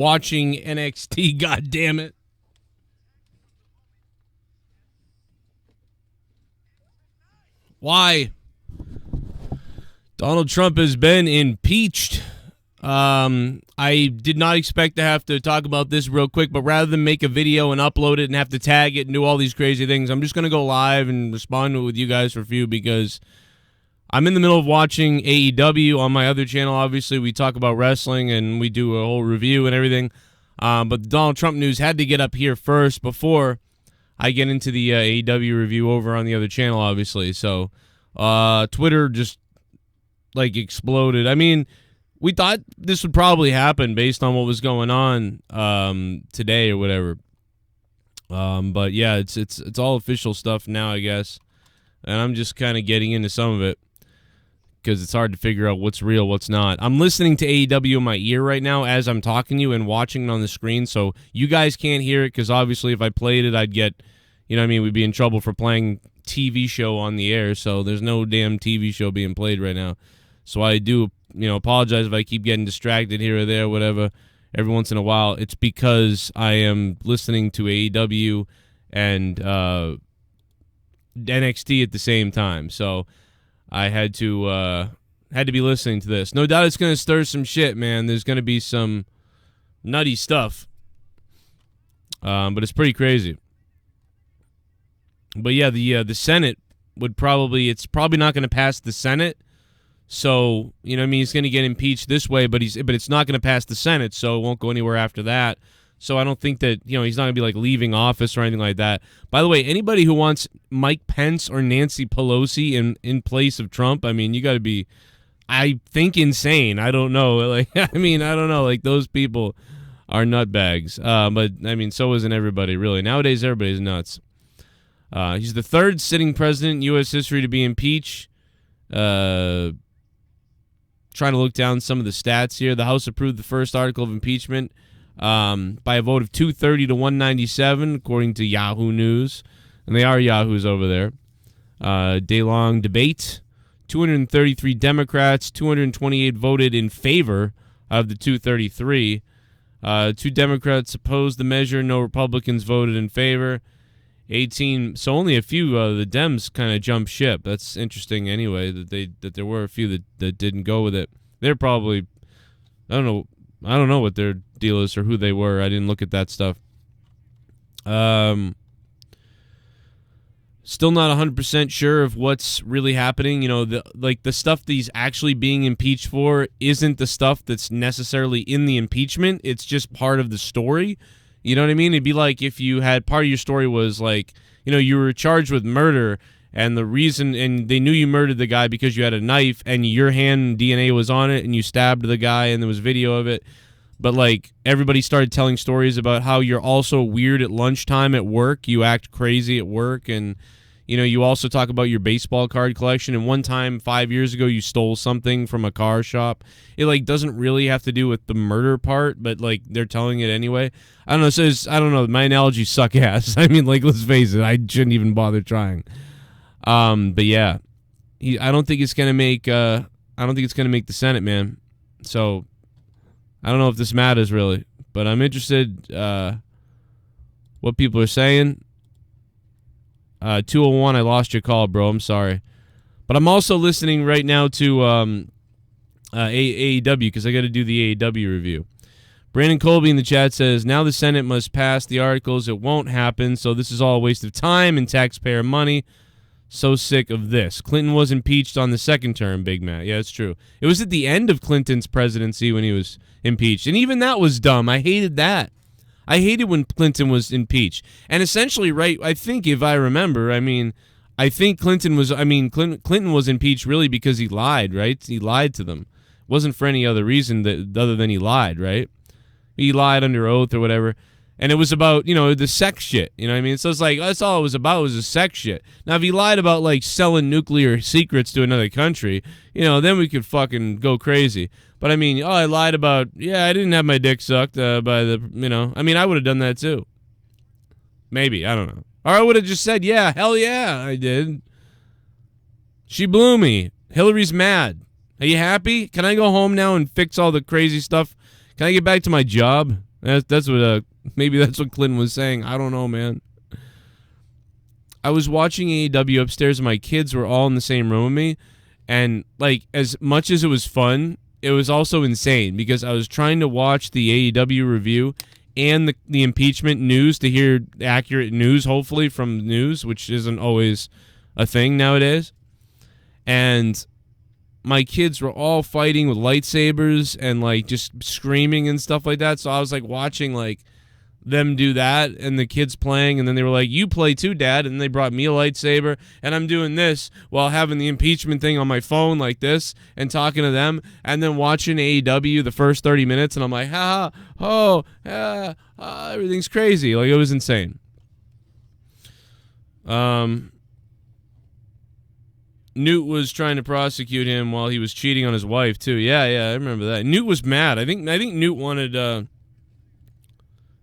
watching NXT, God damn it. Why? Donald Trump has been impeached. I did not expect to have to talk about this real quick, but rather than make a video and upload it and have to tag it and do all these crazy things, I'm just going to go live and respond to it with you guys for a few because I'm in the middle of watching AEW on my other channel. Obviously, we talk about wrestling and we do a whole review and everything. But the Donald Trump news had to get up here first before I get into the AEW review over on the other channel, obviously. So Twitter just, like, exploded. I mean, we thought this would probably happen based on what was going on today or whatever. But, yeah, it's all official stuff now, I guess. And I'm just kind of getting into some of it because it's hard to figure out what's real, what's not. I'm listening to AEW in my ear right now as I'm talking to you and watching it on the screen, so you guys can't hear it because obviously if I played it, I'd get, you know what I mean, we'd be in trouble for playing TV show on the air, so there's no damn TV show being played right now. So I do, apologize if I keep getting distracted here or there, whatever, every once in a while. It's because I am listening to AEW and NXT at the same time, so I had to be listening to this. No doubt it's going to stir some shit, man. There's going to be some nutty stuff, but it's pretty crazy. But yeah, the Senate it's probably not going to pass the Senate. So, he's going to get impeached this way, but it's not going to pass the Senate, so it won't go anywhere after that. So I don't think that, he's not going to be, like, leaving office or anything like that. By the way, anybody who wants Mike Pence or Nancy Pelosi in place of Trump, I mean, you got to be, I think, insane. I don't know. Like, I don't know. Like, those people are nutbags. But, so isn't everybody, really. Nowadays, everybody's nuts. He's the third sitting president in U.S. history to be impeached. Trying to look down some of the stats here. The House approved the first article of impeachment by a vote of 230 to 197, according to Yahoo News. And they are Yahoos over there. Day-long debate. 233 Democrats, 228 voted in favor of the 233. 2 Democrats opposed the measure. No Republicans voted in favor. 18. So only a few the Dems kind of jumped ship. That's interesting anyway, that there were a few that didn't go with it. They're probably, I don't know what their deal is or who they were. I didn't look at that stuff. Still not 100% sure of what's really happening. The stuff that he's actually being impeached for isn't the stuff that's necessarily in the impeachment. It's just part of the story. You know what I mean? It'd be like if you had part of your story was like, you were charged with murder and they knew you murdered the guy because you had a knife and your hand DNA was on it and you stabbed the guy and there was video of it. But like everybody started telling stories about how you're also weird at lunchtime at work. You act crazy at work and, you also talk about your baseball card collection. And one time 5 years ago, you stole something from a car shop. It like doesn't really have to do with the murder part, but like they're telling it anyway. I don't know. So I don't know. My analogies suck ass. I mean, like, let's face it. I shouldn't even bother trying. But yeah, I don't think it's gonna make. I don't think it's gonna make the Senate, man. So I don't know if this matters really, but I'm interested what people are saying. 201, I lost your call, bro. I'm sorry. But I'm also listening right now to AEW because I got to do the AEW review. Brandon Colby in the chat says, now the Senate must pass the articles. It won't happen, so this is all a waste of time and taxpayer money. So sick of this. Clinton was impeached on the second term, Big Matt. Yeah, it's true. It was at the end of Clinton's presidency when he was impeached, and even that was dumb. I hated that. I hated when Clinton was impeached. And essentially, right, I think if I remember, I think Clinton was impeached really because he lied, right? He lied to them. It wasn't for any other reason other than he lied, right? He lied under oath or whatever. And it was about, the sex shit. You know what I mean? So it's like, that's all it was about was the sex shit. Now, if he lied about, like, selling nuclear secrets to another country, then we could fucking go crazy. But, I lied about, I didn't have my dick sucked by the, I would have done that too. Maybe, I don't know. Or I would have just said, yeah, hell yeah, I did. She blew me. Hillary's mad. Are you happy? Can I go home now and fix all the crazy stuff? Can I get back to my job? That's what maybe that's what Clinton was saying. I don't know, man. I was watching AEW upstairs, and my kids were all in the same room with me, and like as much as it was fun, it was also insane because I was trying to watch the AEW review and the impeachment news to hear accurate news, hopefully from the news, which isn't always a thing nowadays. And my kids were all fighting with lightsabers and like just screaming and stuff like that. So I was like watching like them do that and the kids playing, and then they were like, "You play too, Dad," and they brought me a lightsaber, and I'm doing this while having the impeachment thing on my phone like this and talking to them, and then watching AEW the first 30 minutes, and I'm like, everything's crazy. Like, it was insane. Newt was trying to prosecute him while he was cheating on his wife too. Yeah, I remember that. Newt was mad. I think Newt wanted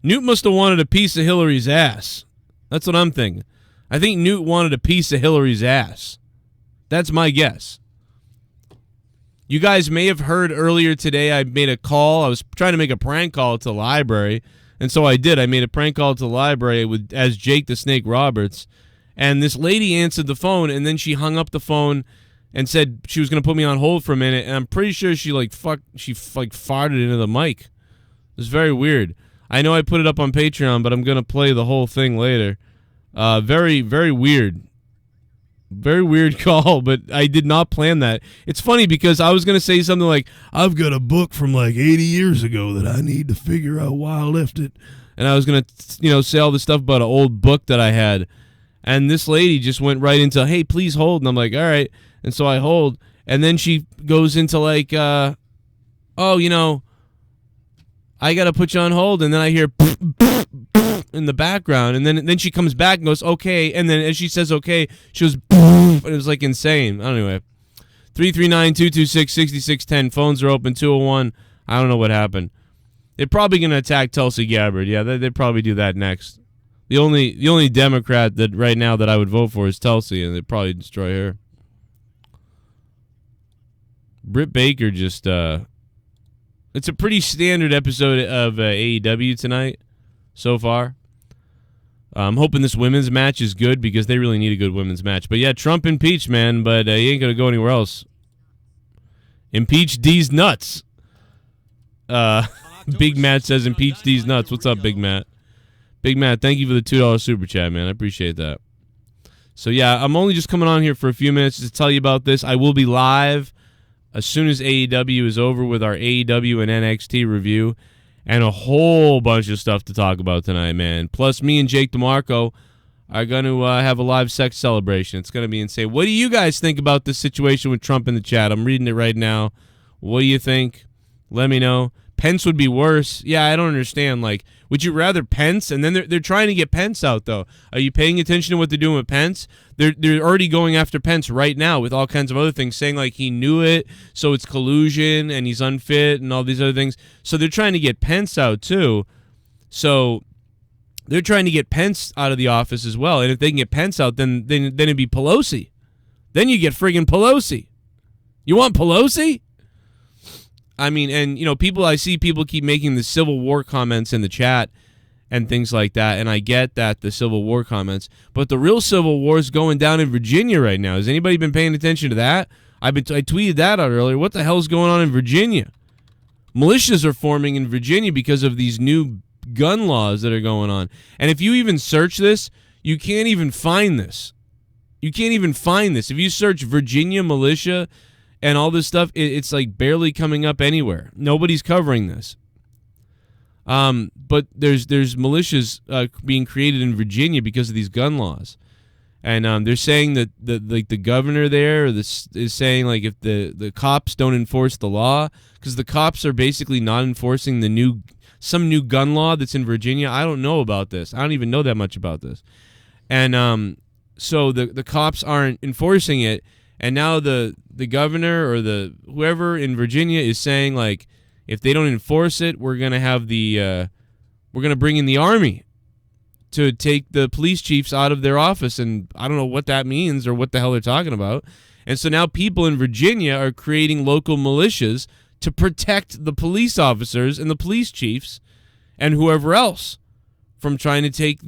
Newt must have wanted a piece of Hillary's ass. That's what I'm thinking. I think Newt wanted a piece of Hillary's ass. That's my guess. You guys may have heard earlier today I made a call. I was trying to make a prank call to the library, and so I did. I made a prank call to the library as Jake the Snake Roberts, and this lady answered the phone, and then she hung up the phone and said she was going to put me on hold for a minute, and I'm pretty sure she farted into the mic. It was very weird. I know I put it up on Patreon, but I'm going to play the whole thing later. Very, very weird. Very weird call, but I did not plan that. It's funny because I was going to say something like, "I've got a book from like 80 years ago that I need to figure out why I left it." And I was going to, say all this stuff about an old book that I had. And this lady just went right into, "Hey, please hold." And I'm like, all right. And so I hold. And then she goes into like, I got to put you on hold. And then I hear in the background. And then she comes back and goes, "Okay." And then as she says, "Okay," she goes, and it was like insane. Anyway, 339-226-6610. Phones are open, 201. I don't know what happened. They're probably going to attack Tulsi Gabbard. Yeah, they'd probably do that next. The only Democrat that right now that I would vote for is Tulsi, and they'd probably destroy her. Britt Baker just... It's a pretty standard episode of AEW tonight so far. I'm hoping this women's match is good because they really need a good women's match. But yeah, Trump impeached, man, but he ain't going to go anywhere else. Impeach D's nuts. Big Matt says impeach D's nuts. What's up, Big Matt? Big Matt, thank you for the $2 super chat, man. I appreciate that. So yeah, I'm only just coming on here for a few minutes to tell you about this. I will be live as soon as AEW is over with our AEW and NXT review, and a whole bunch of stuff to talk about tonight, man. Plus, me and Jake DeMarco are going to have a live sex celebration. It's going to be insane. What do you guys think about this situation with Trump in the chat? I'm reading it right now. What do you think? Let me know. Pence would be worse. Yeah, I don't understand. Like, would you rather Pence? And then they're trying to get Pence out, though. Are you paying attention to what they're doing with Pence? They're already going after Pence right now with all kinds of other things, saying like he knew it, so it's collusion, and he's unfit, and all these other things. So they're trying to get Pence out, too. So they're trying to get Pence out of the office as well. And if they can get Pence out, then it'd be Pelosi. Then you get friggin' Pelosi. You want Pelosi? I mean, and, I see people keep making the Civil War comments in the chat and things like that, and I get that, the Civil War comments, but the real Civil War is going down in Virginia right now. Has anybody been paying attention to that? I tweeted that out earlier. What the hell's going on in Virginia? Militias are forming in Virginia because of these new gun laws that are going on. And if you even search this, you can't even find this. You can't even find this. If you search Virginia militia and all this stuff, it's like barely coming up anywhere. Nobody's covering this. But there's militias being created in Virginia because of these gun laws. And they're saying that the governor there is saying like if the cops don't enforce the law, because the cops are basically not enforcing some new gun law that's in Virginia. I don't know about this. I don't even know that much about this. And so the cops aren't enforcing it. And now the governor or whoever in Virginia is saying like, if they don't enforce it, we're gonna have we're gonna bring in the army to take the police chiefs out of their office. And I don't know what that means or what the hell they're talking about. And so now people in Virginia are creating local militias to protect the police officers and the police chiefs and whoever else from trying to take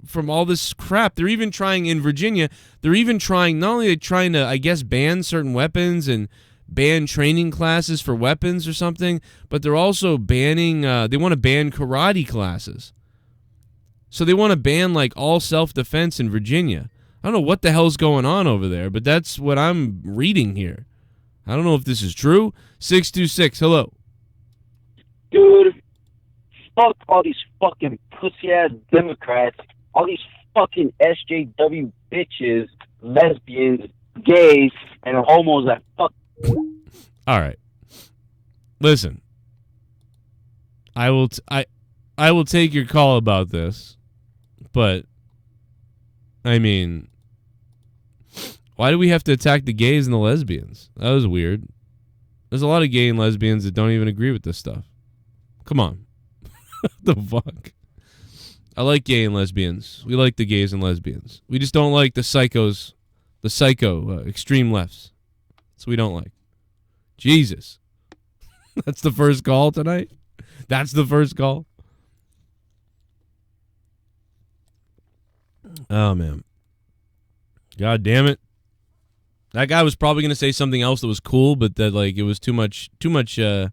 from all this crap. They're even trying in Virginia. They're even trying, not only are they trying to, I guess, ban certain weapons and ban training classes for weapons or something, but they're also banning, they want to ban karate classes. So they want to ban like all self-defense in Virginia. I don't know what the hell's going on over there, but that's what I'm reading here. I don't know if this is true. 626, hello. Dude, fuck all these fucking pussy-ass Democrats, all these fucking SJW bitches, lesbians, gays, and homos that fuck. All right. Listen. I will take your call about this, but I mean, why do we have to attack the gays and the lesbians? That was weird. There's a lot of gay and lesbians that don't even agree with this stuff. Come on. What the fuck? I like gay and lesbians. We like the gays and lesbians. We just don't like the psychos, the psycho, extreme lefts. That's what we don't like. Jesus. That's the first call tonight? That's the first call? Oh, man. God damn it. That guy was probably going to say something else that was cool, but that, like, it was too much, it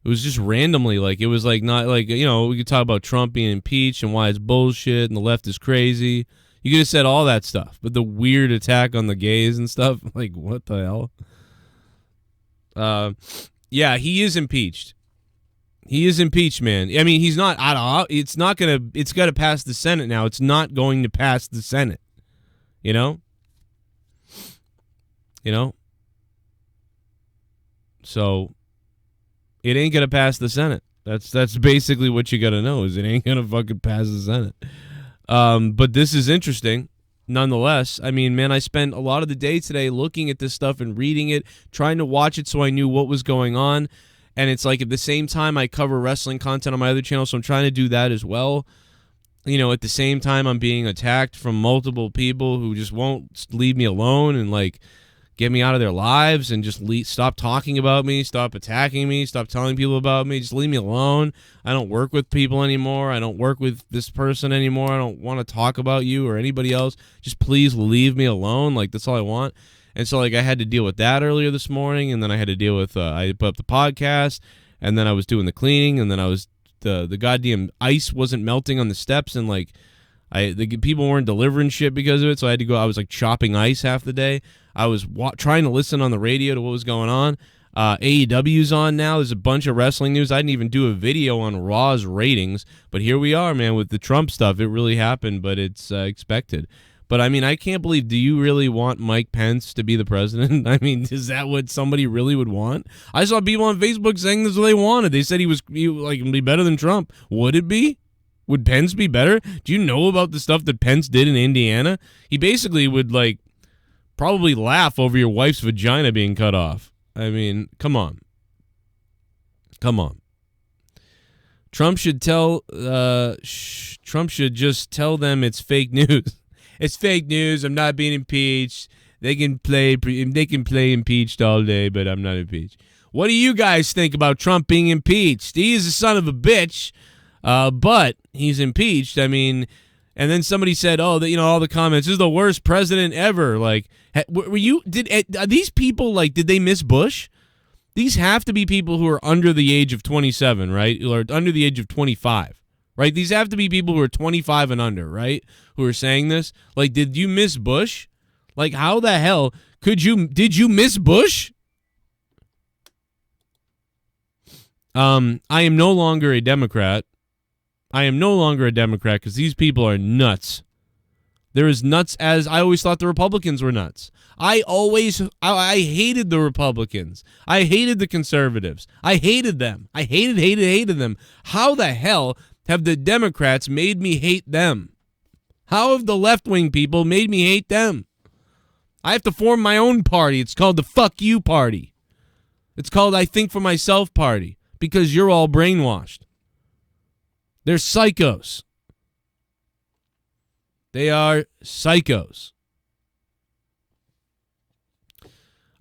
was just randomly, like, it was, like, not, like, you know, we could talk about Trump being impeached and why it's bullshit and the left is crazy. You could have said all that stuff, but the weird attack on the gays and stuff, like, what the hell? Yeah, he is impeached. He is impeached, man. I mean, he's not out of, it's got to pass the Senate now. It's not going to pass the Senate. You know? So it ain't gonna pass the Senate. That's basically what you gotta know, is it ain't gonna fucking pass the Senate. But this is interesting nonetheless. I mean, man, I spent a lot of the day today looking at this stuff and reading it, trying to watch it so I knew what was going on. And it's like at the same time I cover wrestling content on my other channel, so I'm trying to do that as well. You know, at the same time I'm being attacked from multiple people who just won't leave me alone and, like, get me out of their lives and just stop talking about me, stop attacking me, stop telling people about me, just leave me alone. I don't work with people anymore. I don't work with this person anymore. I don't want to talk about you or anybody else. Just please leave me alone. Like, that's all I want. And so, like, I had to deal with that earlier this morning, and then I had to deal with, I put up the podcast, and then I was doing the cleaning, and then I was, the goddamn ice wasn't melting on the steps, and, like, the people weren't delivering shit because of it, so I had to go. I was, like, chopping ice half the day. I was trying to listen on the radio to what was going on. AEW's on now. There's a bunch of wrestling news. I didn't even do a video on Raw's ratings, but here we are, man, with the Trump stuff. It really happened, but it's expected. But, I mean, I can't believe, do you really want Mike Pence to be the president? I mean, is that what somebody really would want? I saw people on Facebook saying this is what they wanted. They said he would be better than Trump. Would it be? Would Pence be better? Do you know about the stuff that Pence did in Indiana? He basically would, like, probably laugh over your wife's vagina being cut off. I mean, come on. Come on. Trump should just tell them it's fake news. It's fake news. I'm not being impeached. They can play impeached all day, but I'm not impeached. What do you guys think about Trump being impeached? He is a son of a bitch, but he's impeached. I mean, and then somebody said, "Oh, all the comments. This is the worst president ever." Like, are these people, like, did they miss Bush? These have to be people who are under the age of 27, right? Or under the age of 25. Right? These have to be people who are 25 and under, right? Who are saying this. Like, did you miss Bush? Like, how the hell did you miss Bush? I am no longer a Democrat. Because these people are nuts. They're as nuts as I always thought the Republicans were nuts. I hated the Republicans. I hated the conservatives. I hated them. I hated them. How the hell have the Democrats made me hate them? How have the left-wing people made me hate them? I have to form my own party. It's called the Fuck You Party. It's called I Think for Myself Party, because you're all brainwashed. They're psychos. They are psychos.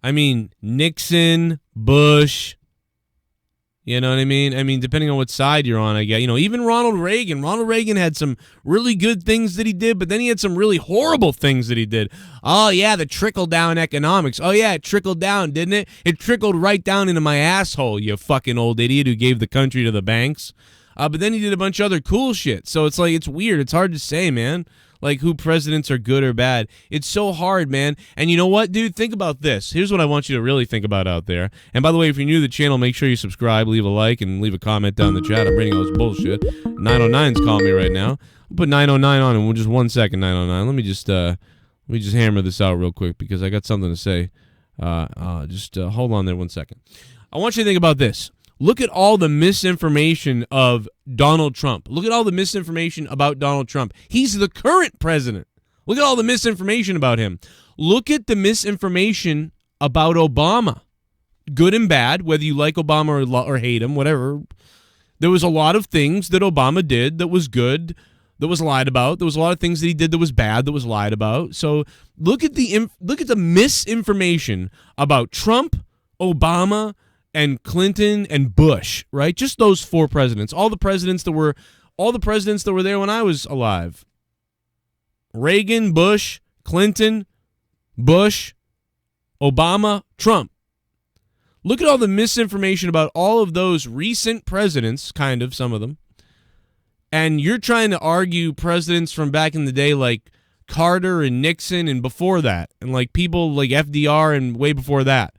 I mean, Nixon, Bush, You know what I mean? I mean, depending on what side you're on, I guess. You know, even Ronald Reagan. Ronald Reagan had some really good things that he did, but then he had some really horrible things that he did. Oh, yeah, the trickle-down economics. Oh, yeah, it trickled down, didn't it? It trickled right down into my asshole, you fucking old idiot who gave the country to the banks. But then he did a bunch of other cool shit. So it's like, it's weird. It's hard to say, man. Like, who presidents are good or bad. It's so hard, man. And you know what, dude? Think about this. Here's what I want you to really think about out there. And by the way, if you're new to the channel, make sure you subscribe, leave a like, and leave a comment down in the chat. I'm reading all this bullshit. 909's calling me right now. I'll put 909 on in just 1 second, 909. Let me just hammer this out real quick because I got something to say. Hold on there 1 second. I want you to think about this. Look at all the misinformation of Donald Trump. Look at all the misinformation about Donald Trump. He's the current president. Look at all the misinformation about him. Look at the misinformation about Obama. Good and bad, whether you like Obama or hate him, whatever. There was a lot of things that Obama did that was good, that was lied about. There was a lot of things that he did that was bad, that was lied about. So look at the misinformation about Trump, Obama, and Clinton and Bush, right? Just those four presidents. All the presidents that were there when I was alive. Reagan, Bush, Clinton, Bush, Obama, Trump. Look at all the misinformation about all of those recent presidents, kind of, some of them. And you're trying to argue presidents from back in the day like Carter and Nixon and before that, and like people like FDR and way before that.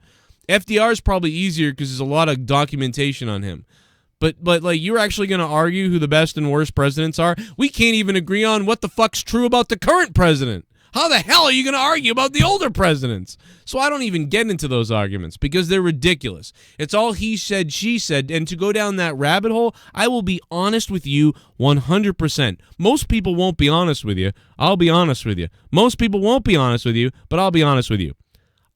FDR is probably easier because there's a lot of documentation on him. But like, you're actually going to argue who the best and worst presidents are? We can't even agree on what the fuck's true about the current president. How the hell are you going to argue about the older presidents? So I don't even get into those arguments because they're ridiculous. It's all he said, she said, and to go down that rabbit hole, I will be honest with you 100%. Most people won't be honest with you. I'll be honest with you. Most people won't be honest with you, but I'll be honest with you.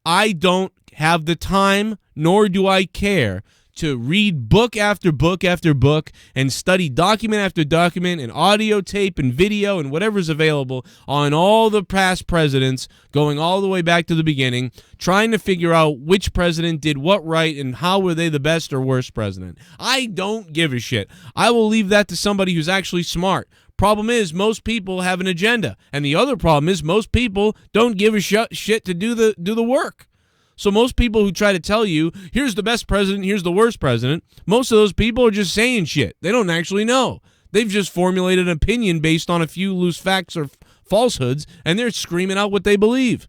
I don't have the time, nor do I care, to read book after book after book and study document after document and audio tape and video and whatever's available on all the past presidents, going all the way back to the beginning, trying to figure out which president did what right and how were they the best or worst president. I don't give a shit. I will leave that to somebody who's actually smart. Problem is, most people have an agenda, and the other problem is most people don't give a shit to do the work. So most people who try to tell you, here's the best president, here's the worst president, most of those people are just saying shit. They don't actually know. They've just formulated an opinion based on a few loose facts or falsehoods, and they're screaming out what they believe.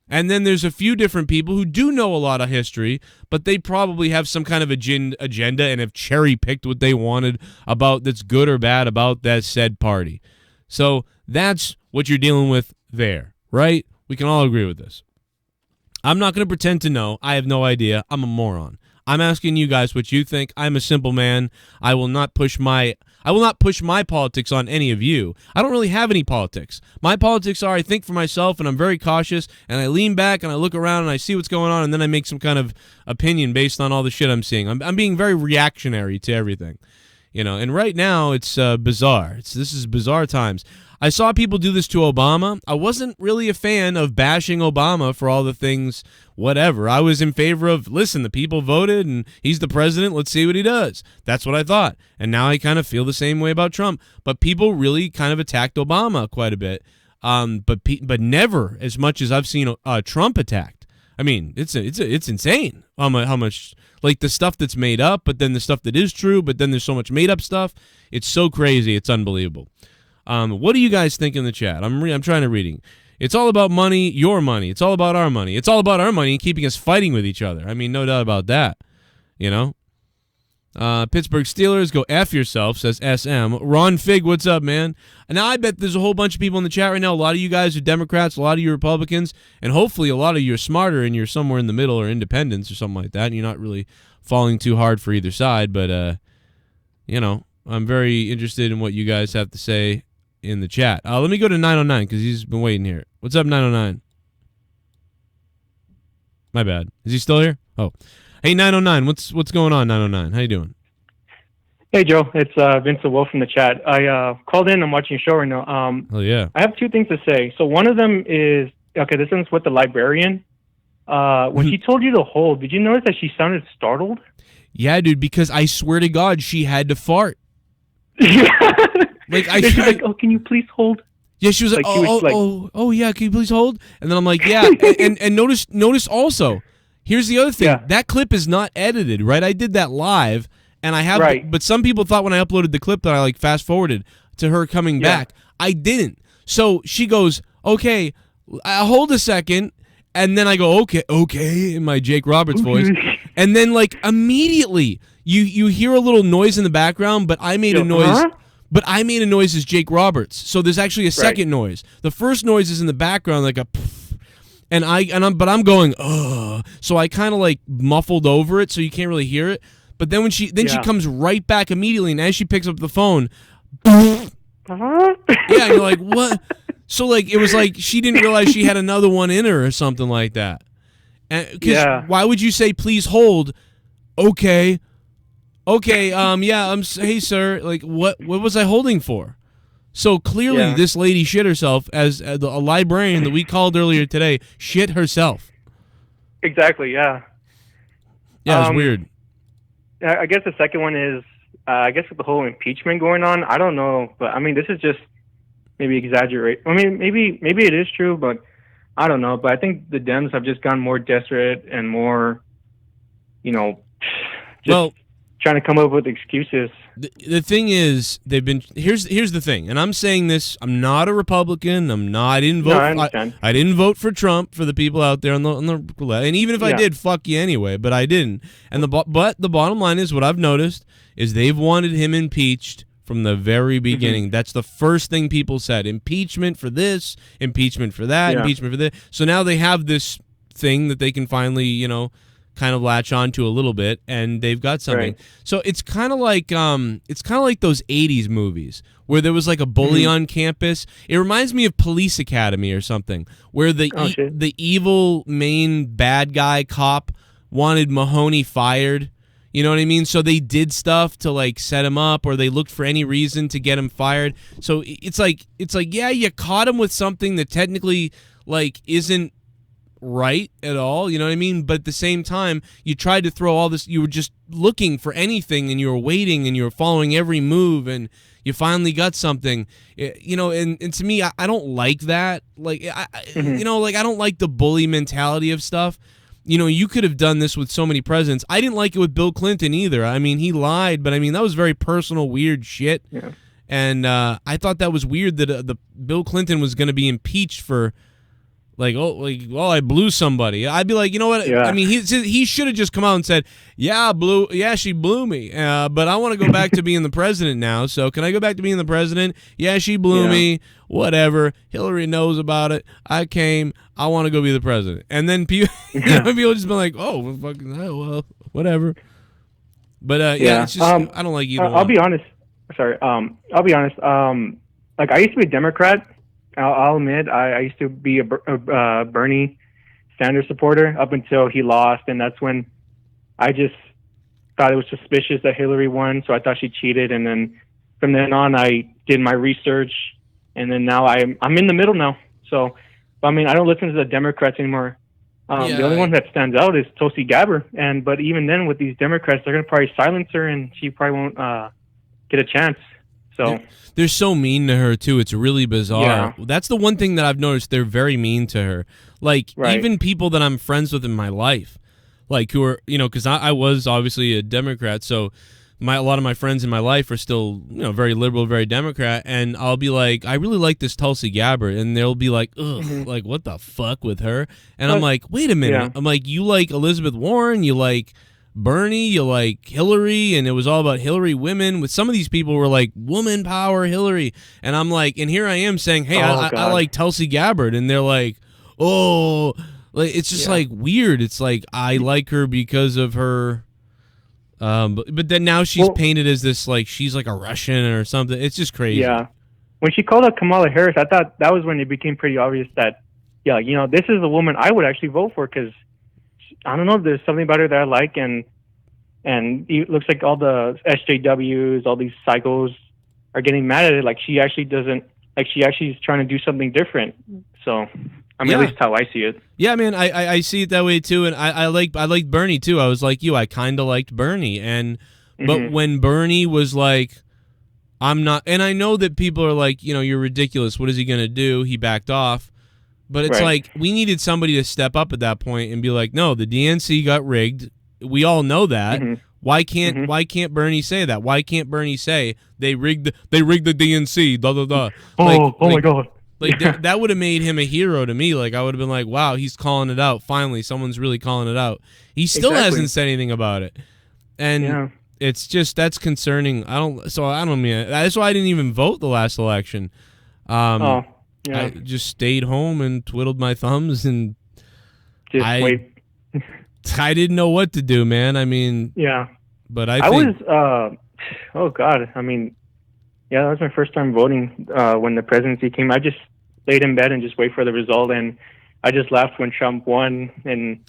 And then there's a few different people who do know a lot of history, but they probably have some kind of agenda and have cherry-picked what they wanted about that's good or bad about that said party. So that's what you're dealing with there, right? We can all agree with this. I'm not going to pretend to know. I have no idea. I'm a moron. I'm asking you guys what you think. I'm a simple man. I will not push my politics on any of you. I don't really have any politics. My politics are I think for myself, and I'm very cautious, and I lean back and I look around and I see what's going on, and then I make some kind of opinion based on all the shit I'm seeing. I'm being very reactionary to everything, you know. And right now it's bizarre. This is bizarre times. I saw people do this to Obama. I wasn't really a fan of bashing Obama for all the things, whatever. I was in favor of, listen, the people voted and he's the president. Let's see what he does. That's what I thought. And now I kind of feel the same way about Trump. But people really kind of attacked Obama quite a bit. But never as much as I've seen Trump attacked. I mean, it's insane how much, like the stuff that's made up, but then the stuff that is true, but then there's so much made up stuff. It's so crazy. It's unbelievable. What do you guys think in the chat? I'm trying to reading. It's all about money, your money. It's all about our money. It's all about our money and keeping us fighting with each other. I mean, no doubt about that. You know? Pittsburgh Steelers, go F yourself, says SM. Ron Fig, what's up, man? And now I bet there's a whole bunch of people in the chat right now. A lot of you guys are Democrats, a lot of you are Republicans, and hopefully a lot of you are smarter and you're somewhere in the middle or independents or something like that, and you're not really falling too hard for either side. But, you know, I'm very interested in what you guys have to say in the chat. Let me go to 909 because he's been waiting here. What's up, 909? My bad. Is he still here? Oh. Hey, 909, what's going on, 909? How you doing? Hey, Joe. It's Vincent Wolf from the chat. I called in. I'm watching your show right now. Oh, yeah. I have two things to say. So one of them is, okay, this one's with the librarian. When she told you to hold, did you notice that she sounded startled? Yeah, dude, because I swear to God, she had to fart. Like She's like, oh, can you please hold? Yeah, she was like, oh, yeah, can you please hold? And then I'm like, yeah, and notice also, here's the other thing. Yeah. That clip is not edited, right? I did that live, and I have, Right. but some people thought when I uploaded the clip that I like fast forwarded to her coming back. I didn't. So she goes, okay, hold a second, and then I go, okay, in my Jake Roberts voice, and then like immediately you hear a little noise in the background, but I made a noise. Huh? But I made a noise as Jake Roberts, so there's actually a second noise. The first noise is in the background, like a, pff, but I'm going, ugh. So I kind of like muffled over it, so you can't really hear it. But then when she comes right back immediately, and as she picks up the phone, yeah, and you're like, what? So like it was like she didn't realize she had another one in her or something like that. Because why would you say please hold? Okay. Hey, sir, like, what was I holding for? So clearly this lady shit herself, as a librarian that we called earlier today shit herself. Exactly, yeah. Yeah, it's weird. I guess the second one is, I guess with the whole impeachment going on, I don't know, but I mean, this is just maybe exaggerate. I mean, maybe it is true, but I don't know. But I think the Dems have just gotten more desperate and more, trying to come up with excuses. The thing is, they've been here's the thing, and I'm saying this. I'm not a Republican. I didn't vote. No, I understand. I didn't vote for Trump, for the people out there on the and even if I did, fuck you anyway. But I didn't. And but the bottom line is, what I've noticed is they've wanted him impeached from the very beginning. That's the first thing people said: impeachment for this, impeachment for that, impeachment for this. So now they have this thing that they can finally, kind of latch on to a little bit, and they've got something. Right. So it's kind of like those 80s movies where there was like a bully on campus. It reminds me of Police Academy or something, where the evil main bad guy cop wanted Mahoney fired. You know what I mean? So they did stuff to like set him up, or they looked for any reason to get him fired. So it's like yeah, you caught him with something that technically like isn't right at all, you know what I mean? But at the same time, you tried to throw all this, you were just looking for anything, and you were waiting, and you were following every move, and you finally got something, and to me, I don't like that. Like, I don't like the bully mentality of stuff. You could have done this with so many presidents. I didn't like it with Bill Clinton either. I mean, he lied, but I mean, that was very personal, weird shit. Yeah. And I thought that was weird that the Bill Clinton was going to be impeached for I blew somebody. I'd be like, you know what? Yeah. I mean, he should have just come out and said, she blew me, but I want to go back to being the president now. So can I go back to being the president? Yeah, she blew me. Whatever. Hillary knows about it. I want to go be the president. And then people, people just be like, oh, well, whatever. But it's just I don't like either one. I'll be honest. Sorry. I'll be honest. Like I used to be a Democrat. I'll admit, I used to be a Bernie Sanders supporter up until he lost, and that's when I just thought it was suspicious that Hillary won, so I thought she cheated, and then from then on, I did my research, and then now I'm in the middle now. So, I mean, I don't listen to the Democrats anymore. The only one that stands out is Tulsi Gabbard, but even then, with these Democrats, they're going to probably silence her, and she probably won't get a chance. So they're so mean to her too. It's really bizarre. Yeah. That's the one thing that I've noticed. They're very mean to her. Like even people that I'm friends with in my life, like who are because I was obviously a Democrat, so a lot of my friends in my life are still very liberal, very Democrat, and I'll be like, I really like this Tulsi Gabbard, and they'll be like, ugh, like what the fuck with her? And I'm like, wait a minute. Yeah. I'm like, you like Elizabeth Warren, you like Bernie, you like Hillary, and it was all about Hillary women. With some of these people were like woman power Hillary, and I'm like, and here I am saying, hey, I like Tulsi Gabbard, and they're like, oh, like it's just like weird. It's like I like her because of her, but then now she's painted as this like she's like a Russian or something. It's just crazy. Yeah, when she called out Kamala Harris, I thought that was when it became pretty obvious that this is a woman I would actually vote for, because I don't know, there's something about her that I like, and it looks like all the SJWs, all these psychos are getting mad at it. Like she actually doesn't, like she actually is trying to do something different. So I mean, at least how I see it. Yeah, man, I see it that way too, and I like Bernie too. I was like you, I kind of liked Bernie, and but when Bernie was like, I'm not, and I know that people are like, you're ridiculous. What is he gonna do? He backed off, but it's like we needed somebody to step up at that point and be like, no, the DNC got rigged. We all know that. Why can't Bernie say that? Why can't Bernie say they rigged the DNC? Blah blah blah. Oh my God. Like that would have made him a hero to me. Like I would have been like, wow, he's calling it out. Finally, someone's really calling it out. He still hasn't said anything about it, and it's just that's concerning. I don't mean that's why I didn't even vote the last election. I just stayed home and twiddled my thumbs and wait. I didn't know what to do, man. I mean, but I think, was. Oh God, I mean, that was my first time voting when the presidency came. I just laid in bed and just wait for the result, and I just laughed when Trump won. And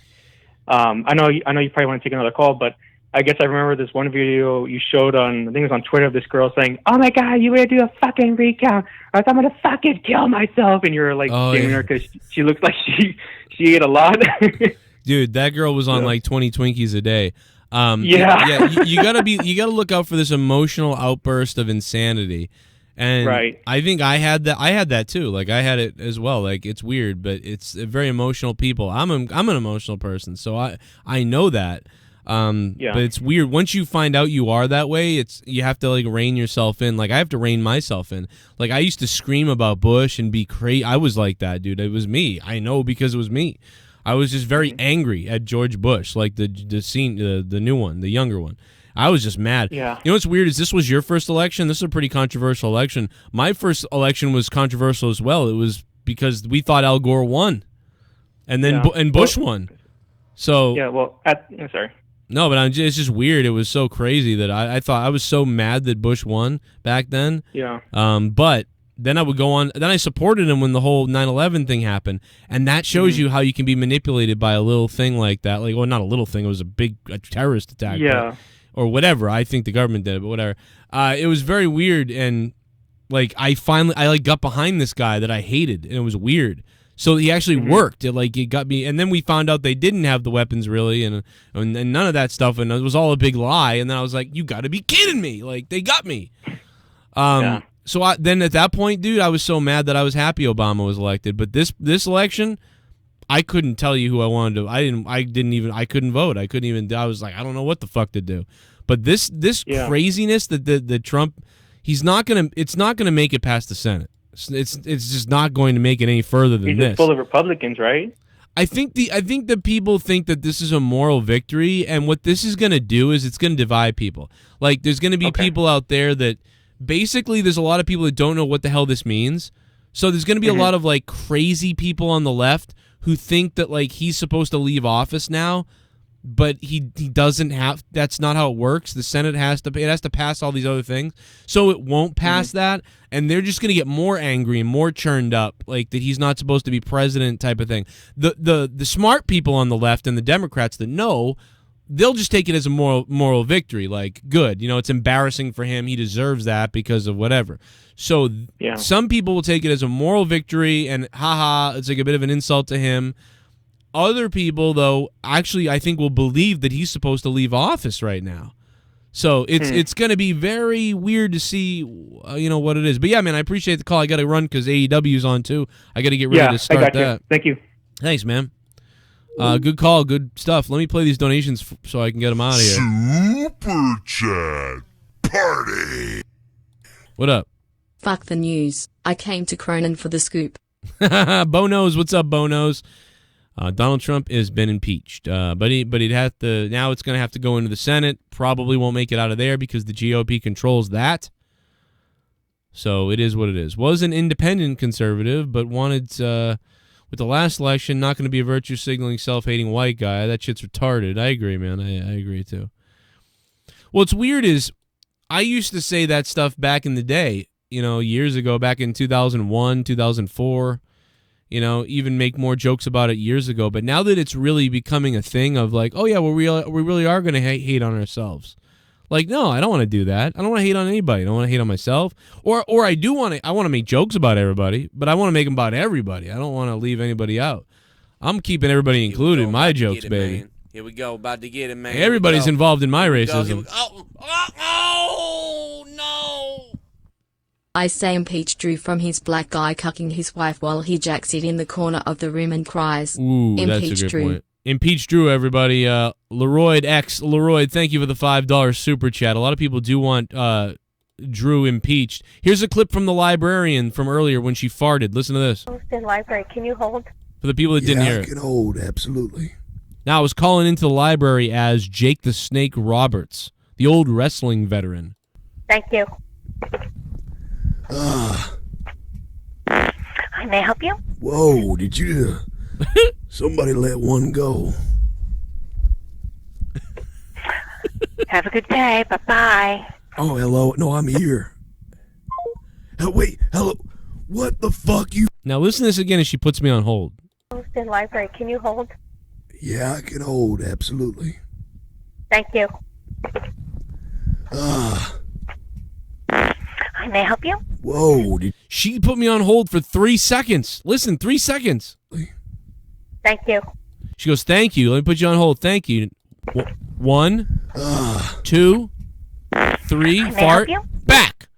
I know you probably want to take another call, but I guess I remember this one video you showed on, I think it was on Twitter, of this girl saying, "Oh my God, you better do a fucking recount, or I'm gonna fucking kill myself." And you're like shaming her because she looks like she ate a lot. Dude, that girl was on like 20 Twinkies a day. You gotta look out for this emotional outburst of insanity, and I think I had that too. Like I had it as well. Like it's weird, but it's very emotional people. I'm an emotional person, so I know that. But it's weird once you find out you are that way. You have to like rein yourself in. Like I have to rein myself in. Like I used to scream about Bush and be crazy. I was like that, dude. It was me. I know because it was me. I was just very angry at George Bush, like the new one, the younger one. I was just mad. Yeah. You know what's weird is this was your first election. This is a pretty controversial election. My first election was controversial as well. It was because we thought Al Gore won, and then Bush won. So sorry. No, but it's just weird. It was so crazy that I thought I was so mad that Bush won back then. Yeah. But then I would go on. Then I supported him when the whole 9/11 thing happened, and that shows you how you can be manipulated by a little thing like that. Like, well, not a little thing. It was a terrorist attack. Yeah. Or whatever. I think the government did it, but whatever. It was very weird, and like I got behind this guy that I hated, and it was weird. So he actually worked. It got me, and then we found out they didn't have the weapons really, and none of that stuff, and it was all a big lie. And then I was like, "You got to be kidding me! Like they got me." So then at that point, dude, I was so mad that I was happy Obama was elected. But this election, I couldn't tell you who I wanted to. I couldn't vote. I was like, I don't know what the fuck to do. But this craziness that the Trump, it's not gonna make it past the Senate. It's just not going to make it any further than this. He's full of Republicans, right? I think the people think that this is a moral victory, and what this is going to do is it's going to divide people. Like there's going to be people out there that basically there's a lot of people that don't know what the hell this means. So there's going to be a lot of like crazy people on the left who think that like he's supposed to leave office now, but he doesn't have. That's not how it works. The Senate has to pass all these other things, so it won't pass that, and they're just going to get more angry and more churned up, like that he's not supposed to be president type of thing. The smart people on the left and the Democrats that know, they'll just take it as a moral victory. Like, good, it's embarrassing for him. He deserves that because of whatever. So some people will take it as a moral victory, and haha, it's like a bit of an insult to him. Other people, though, actually, I think will believe that he's supposed to leave office right now. So it's going to be very weird to see, what it is. But yeah, man, I appreciate the call. I got to run because AEW's on too. I got to get ready to start that. Thank you. Thanks, man. Good call, good stuff. Let me play these donations so I can get them out of here. Super Chat Party. What up? Fuck the news. I came to Cronin for the scoop. Bonos, what's up, Bonos? Donald Trump has been impeached, but he'd have to. Now it's going to have to go into the Senate. Probably won't make it out of there because the GOP controls that. So it is what it is. Was an independent conservative, but wanted with the last election not going to be a virtue signaling, self-hating white guy. That shit's retarded. I agree, man. I agree too. What's weird is I used to say that stuff back in the day. Years ago, back in 2001, 2004. Even make more jokes about it years ago. But now that it's really becoming a thing of like, oh yeah, we really are going to hate on ourselves. Like, no, I don't want to do that. I don't want to hate on anybody. I don't want to hate on myself. Or I do want to. I want to make jokes about everybody, but I want to make them about everybody. I don't want to leave anybody out. I'm keeping everybody included in my jokes, baby. Man. Here we go. About to get it, man. Everybody's involved in my racism. Oh, no. I say impeach Drew from his black guy cucking his wife while he jacks it in the corner of the room and cries. Ooh, impeach that's a good Drew. point. Impeach Drew, everybody. Leroyd X. Leroyd, thank you for the $5 super chat. A lot of people do want Drew impeached. Here's a clip from the librarian from earlier when she farted. Listen to this. Posted library, can you hold? For the people that didn't hear I it. can hold, absolutely. Now, I was calling into the library as Jake the Snake Roberts, the old wrestling veteran. Thank you. Ah, I may help you? whoa, did you... Somebody let one go. Have a good day. Bye-bye. Oh, hello. No, I'm here. Wait, hello. What the fuck, you... Now, listen to this again as she puts me on hold. Posted library, can you hold? Yeah, I can hold, absolutely. Thank you. Ah, I may help you? whoa, did... She put me on hold for 3 seconds. Listen, 3 seconds. Thank you. She goes, thank you. Let me put you on hold. Thank you. 1, 2, 3, I may fart, help you? back.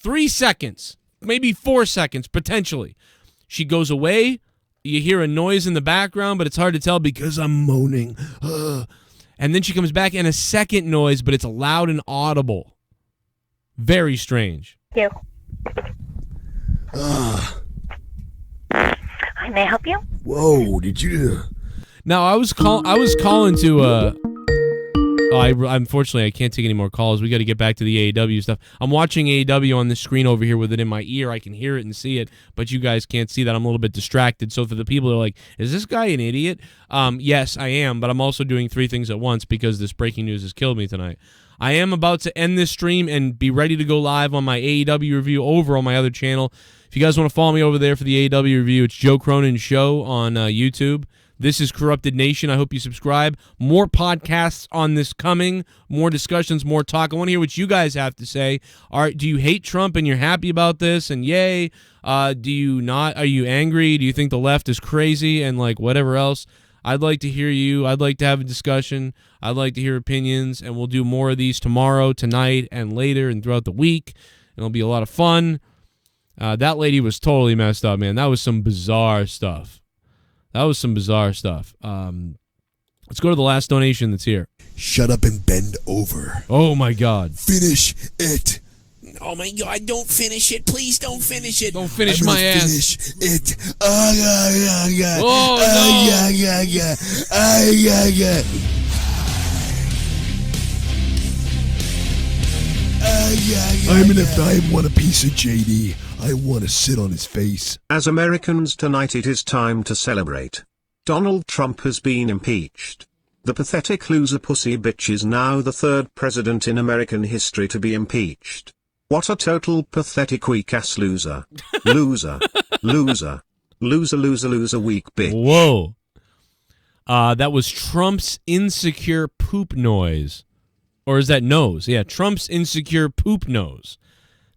3 seconds, maybe 4 seconds, potentially. She goes away. You hear a noise in the background, but it's hard to tell because I'm moaning. And then she comes back and a second noise, but it's loud and audible. Very strange. Thank you. I may help you? Whoa, did you... Now I was calling to unfortunately I can't take any more calls. We got to get back to the AEW stuff. I'm watching AEW on the screen over here with it in my ear. I can hear it and see it, but you guys can't see that. I'm a little bit distracted. So for the people that are like, is this guy an idiot? Yes, I am, but I'm also doing 3 things at once because this breaking news has killed me tonight. I am about to end this stream and be ready to go live on my AEW review over on my other channel. If you guys want to follow me over there for the AEW review, it's Joe Cronin Show on YouTube. This is Corrupted Nation. I hope you subscribe. More podcasts on this coming. More discussions, more talk. I want to hear what you guys have to say. Do you hate Trump and you're happy about this? And yay. Do you not? Are you angry? Do you think the left is crazy? And like whatever else. I'd like to hear you. I'd like to have a discussion. I'd like to hear opinions. And we'll do more of these tomorrow, tonight, and later and throughout the week. It'll be a lot of fun. That lady was totally messed up, man. That was some bizarre stuff. Let's go to the last donation that's here. Shut up and bend over. Oh, my God. Finish it. Oh, my God. Don't finish it. Please don't finish it. Don't finish I'm my gonna ass. Finish it. Oh, yeah. Oh, no. Yeah. I'm if I want a piece of JD. I want to sit on his face. As Americans tonight, it is time to celebrate. Donald Trump has been impeached. The pathetic loser pussy bitch is now the 3rd president in American history to be impeached. What a total pathetic weak ass loser. Loser, weak bitch. Whoa. That was Trump's insecure poop noise. Or is that nose? Yeah, Trump's insecure poop nose.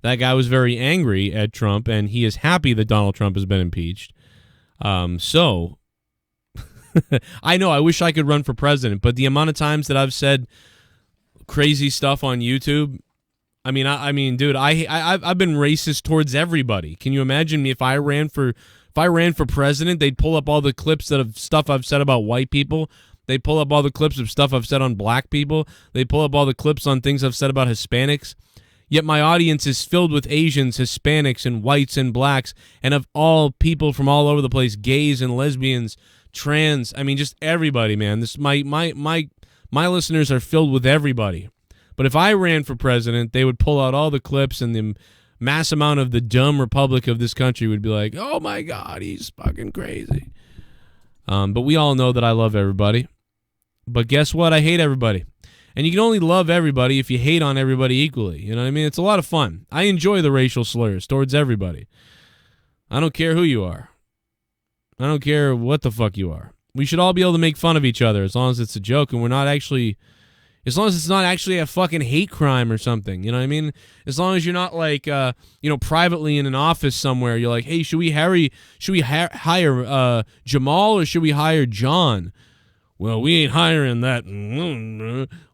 That guy was very angry at Trump, and he is happy that Donald Trump has been impeached. So, I know, I wish I could run for president, but the amount of times that I've said crazy stuff on YouTube, I mean, dude, I've been racist towards everybody. Can you imagine me if I ran for president? They'd pull up all the clips of stuff I've said about white people. They pull up all the clips of stuff I've said on black people. They pull up all the clips on things I've said about Hispanics. Yet my audience is filled with Asians, Hispanics, and whites and blacks, and of all people from all over the place, gays and lesbians, trans. I mean, just everybody, man. This my listeners are filled with everybody. But if I ran for president, they would pull out all the clips, and the mass amount of the dumb republic of this country would be like, "Oh my God, he's fucking crazy." But we all know that I love everybody. But guess what? I hate everybody. And you can only love everybody if you hate on everybody equally. You know what I mean? It's a lot of fun. I enjoy the racial slurs towards everybody. I don't care who you are. I don't care what the fuck you are. We should all be able to make fun of each other as long as it's a joke and we're not actually As long as it's not actually a fucking hate crime or something, you know what I mean? As long as you're not like, privately in an office somewhere, you're like, hey, should we hire Jamal or should we hire John? Well, we ain't hiring that.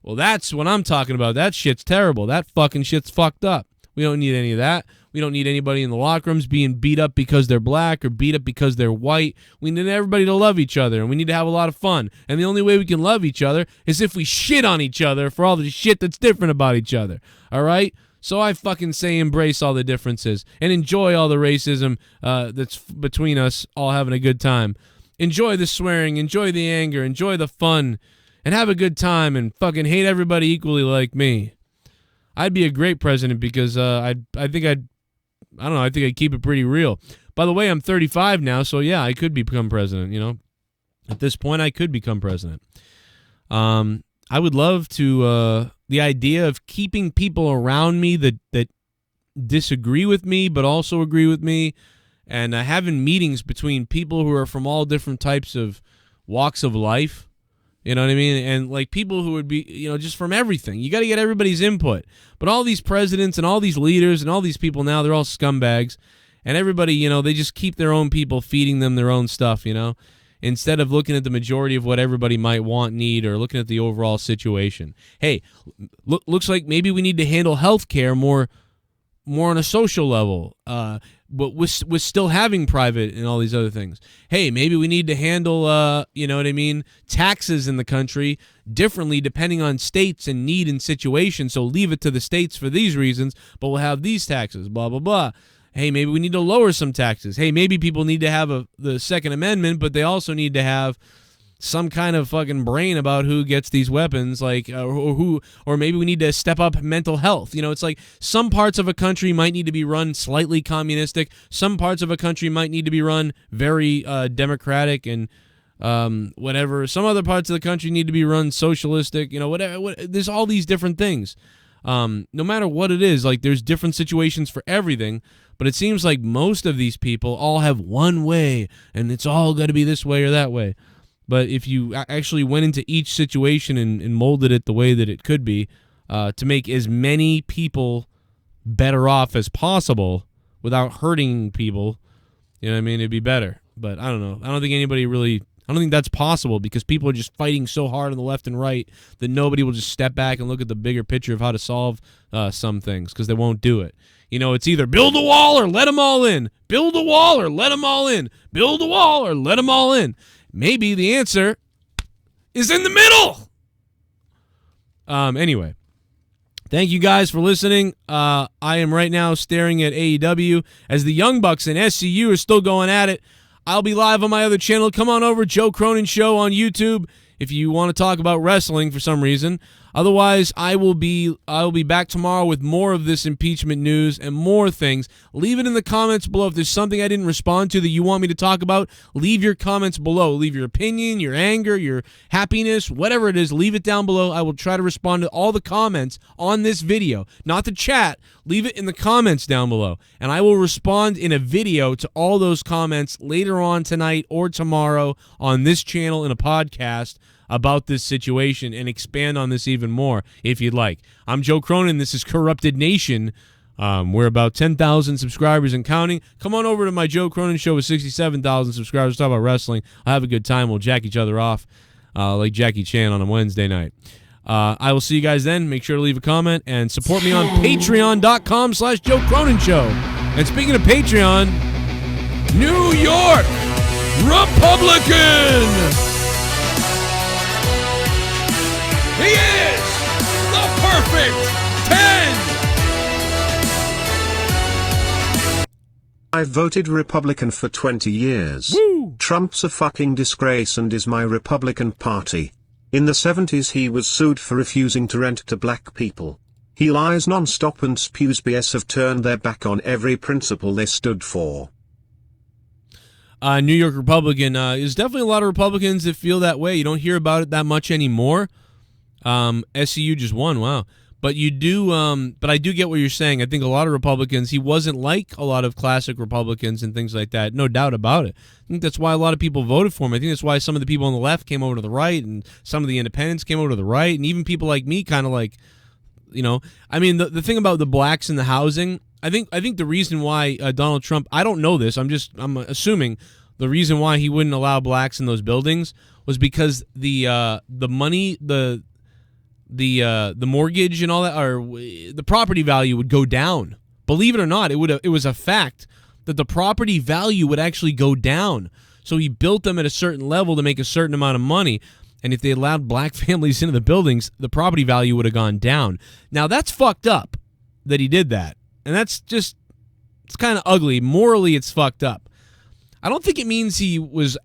Well, that's what I'm talking about. That shit's terrible. That fucking shit's fucked up. We don't need any of that. We don't need anybody in the locker rooms being beat up because they're black or beat up because they're white. We need everybody to love each other, and we need to have a lot of fun. And the only way we can love each other is if we shit on each other for all the shit that's different about each other. All right? So I fucking say embrace all the differences and enjoy all the racism that's between us, all having a good time. Enjoy the swearing, enjoy the anger, enjoy the fun, and have a good time and fucking hate everybody equally like me. I'd be a great president because I think I'd keep it pretty real. By the way, I'm 35 now, so yeah, I could become president, you know. At this point, I could become president. I would love to, the idea of keeping people around me that disagree with me but also agree with me, and having meetings between people who are from all different types of walks of life. You know what I mean? And like people who would be, just from everything. You got to get everybody's input. But all these presidents and all these leaders and all these people now, they're all scumbags. And everybody, they just keep their own people feeding them their own stuff, instead of looking at the majority of what everybody might want, need, or looking at the overall situation. Hey, looks like maybe we need to handle healthcare more on a social level. But we're still having private and all these other things. Hey, maybe we need to handle, taxes in the country differently depending on states and need and situation. So leave it to the states for these reasons, but we'll have these taxes, blah, blah, blah. Hey, maybe we need to lower some taxes. Hey, maybe people need to have the Second Amendment, but they also need to have some kind of fucking brain about who gets these weapons, like, or maybe we need to step up mental health. It's like some parts of a country might need to be run slightly communistic. Some parts of a country might need to be run very democratic and whatever. Some other parts of the country need to be run socialistic. Whatever. There's all these different things. No matter what it is, like there's different situations for everything. But it seems like most of these people all have one way, and it's all got to be this way or that way. But if you actually went into each situation and molded it the way that it could be, to make as many people better off as possible without hurting people, it'd be better. But I don't know. I don't think that's possible because people are just fighting so hard on the left and right that nobody will just step back and look at the bigger picture of how to solve some things because they won't do it. It's either build a wall or let them all in. Build a wall or let them all in. Build a wall or let them all in. Maybe the answer is in the middle. Anyway, thank you guys for listening. I am right now staring at AEW as the Young Bucks and SCU are still going at it. I'll be live on my other channel. Come on over, Joe Cronin Show on YouTube if you want to talk about wrestling for some reason. Otherwise, I will be back tomorrow with more of this impeachment news and more things. Leave it in the comments below. If there's something I didn't respond to that you want me to talk about, leave your comments below. Leave your opinion, your anger, your happiness, whatever it is, leave it down below. I will try to respond to all the comments on this video. Not the chat. Leave it in the comments down below. And I will respond in a video to all those comments later on tonight or tomorrow on this channel in a podcast about this situation and expand on this even more if you'd like. I'm Joe Cronin. This is Corrupted Nation. We're about 10,000 subscribers and counting. Come on over to my Joe Cronin Show with 67,000 subscribers. Talk about wrestling. I'll have a good time. We'll jack each other off like Jackie Chan on a Wednesday night. I will see you guys then. Make sure to leave a comment and support me on patreon.com/Joe Cronin Show. And speaking of Patreon, New York Republican! He is the perfect 10! I've voted Republican for 20 years. Woo! Trump's a fucking disgrace and is my Republican Party. In the 70s he was sued for refusing to rent to black people. He lies non-stop and spews BS have turned their back on every principle they stood for. New York Republican. There's definitely a lot of Republicans that feel that way. You don't hear about it that much anymore. SCU just won, wow. But you do, but I do get what you're saying. I think a lot of Republicans, he wasn't like a lot of classic Republicans and things like that. No doubt about it. I think that's why a lot of people voted for him. I think that's why some of the people on the left came over to the right, and some of the independents came over to the right, and even people like me kind of like, you know, I mean, the thing about the blacks in the housing, I think the reason why Donald Trump, I don't know this, I'm assuming the reason why he wouldn't allow blacks in those buildings was because the money, the mortgage and all that, or the property value would go down. Believe it or not, it was a fact that the property value would actually go down. So he built them at a certain level to make a certain amount of money. And if they allowed black families into the buildings, the property value would have gone down. Now that's fucked up that he did that. And that's just, it's kind of ugly. Morally, it's fucked up. I don't think it means he was,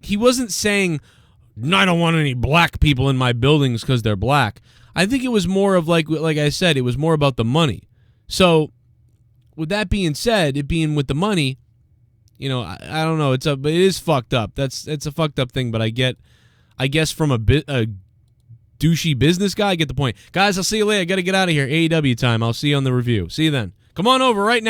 he wasn't saying, I don't want any black people in my buildings because they're black. I think it was more of like I said, it was more about the money. So, with that being said, it being with the money, you know, I don't know. But it is fucked up. It's a fucked up thing. But I guess from a douchey business guy, I get the point. Guys, I'll see you later. I got to get out of here. AEW time. I'll see you on the review. See you then. Come on over right now.